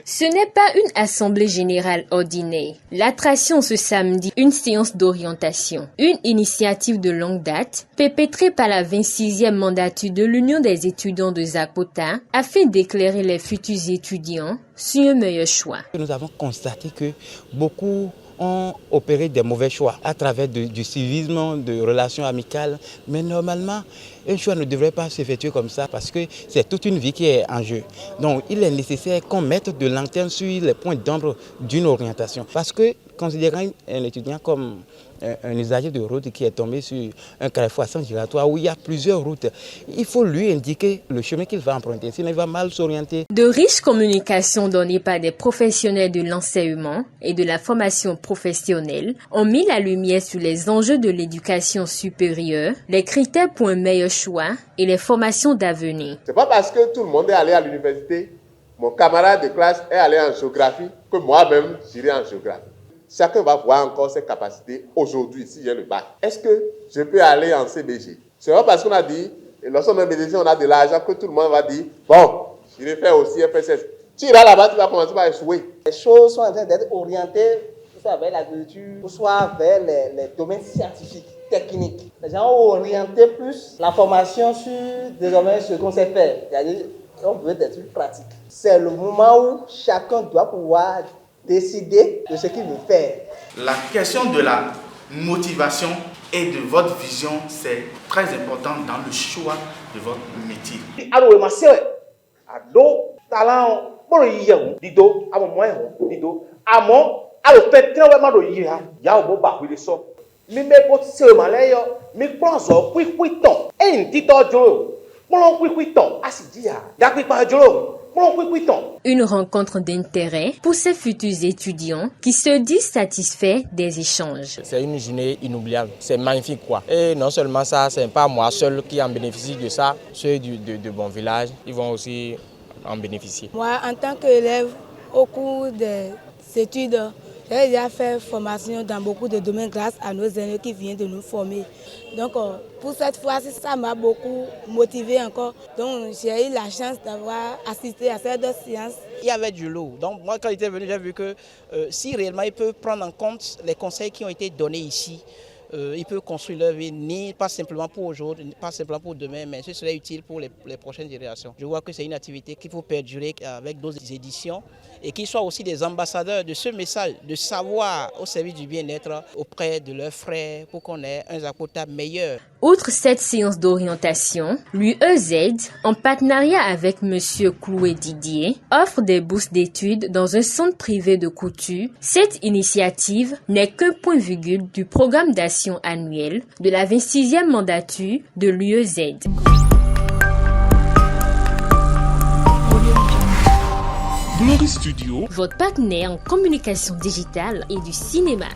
Ce n'est pas une assemblée générale ordinaire. L'attraction ce samedi, une séance d'orientation. Une initiative de longue date, perpétrée par la 26e mandature de l'Union des étudiants de Zakota, afin d'éclairer les futurs étudiants sur un meilleur choix. Nous avons constaté que beaucoup ont opéré des mauvais choix à travers du civisme, de relations amicales. Mais normalement, un choix ne devrait pas s'effectuer comme ça parce que c'est toute une vie qui est en jeu. Donc il est nécessaire qu'on mette de l'antenne sur les points d'ombre d'une orientation. Parce que considérant un étudiant comme un usager de route qui est tombé sur un carrefour à sens giratoire où il y a plusieurs routes, il faut lui indiquer le chemin qu'il va emprunter, sinon il va mal s'orienter. De riches communications données par des professionnels de l'enseignement et de la formation professionnelle ont mis la lumière sur les enjeux de l'éducation supérieure, les critères pour un meilleur choix et les formations d'avenir. C'est pas parce que tout le monde est allé à l'université, mon camarade de classe est allé en géographie, que moi-même j'irai en géographie. Chacun va voir encore ses capacités aujourd'hui, si j'ai le bac. Est-ce que je peux aller en CBG? C'est pas parce qu'on a dit, et lorsqu'on a médecin, on a de l'argent, que tout le monde va dire, bon, je vais faire aussi FSS. Tu iras là-bas, tu vas commencer par échouer. Les choses sont en train d'être orientées, soit vers l'agriculture, soit vers les domaines scientifiques, techniques. Les gens ont orienté plus la formation sur, désormais, ce qu'on sait faire. C'est-à-dire, on veut des trucs pratiques. C'est le moment où chacun doit pouvoir décider de ce qu'il veut faire. La question de la motivation et de votre vision, c'est très important dans le choix de votre métier. Alors, ma sœur, ado talent, bon yiyang, dido, amo moyen, dido, amo, alors peut-être ouais ma do yiha, ya obo ba wi so. Mi me po se ma le yo, mi pon so kwi ton. E nti to joro. Pon kwi ton, asidia. Da kwi pa joro. Une rencontre d'intérêt pour ces futurs étudiants qui se disent satisfaits des échanges. C'est une journée inoubliable, c'est magnifique quoi. Et non seulement ça, c'est pas moi seul qui en bénéficie de ça, ceux de mon village, ils vont aussi en bénéficier. Moi, en tant qu'élève, au cours des études, j'ai déjà fait formation dans beaucoup de domaines grâce à nos aînés qui viennent de nous former. Donc, pour cette fois-ci, ça m'a beaucoup motivé encore. Donc, j'ai eu la chance d'avoir assisté à ces deux séances. Il y avait du lot. Donc, moi, quand j'étais venu, j'ai vu que si réellement il peut prendre en compte les conseils qui ont été donnés ici, il peut construire leur vie, pas simplement pour aujourd'hui, pas simplement pour demain, mais ce serait utile pour les prochaines générations. Je vois que c'est une activité qu'il faut perdurer avec d'autres éditions et qu'ils soient aussi des ambassadeurs de ce message, de savoir au service du bien-être auprès de leurs frères pour qu'on ait un Zakota meilleur. Outre cette séance d'orientation, l'UEZ, en partenariat avec M. Clouet Didier, offre des bourses d'études dans un centre privé de couture. Cette initiative n'est qu'un point-virgule du programme d'action annuel de la 26e mandature de l'UEZ. Glory Studio, votre partenaire en communication digitale et du cinéma.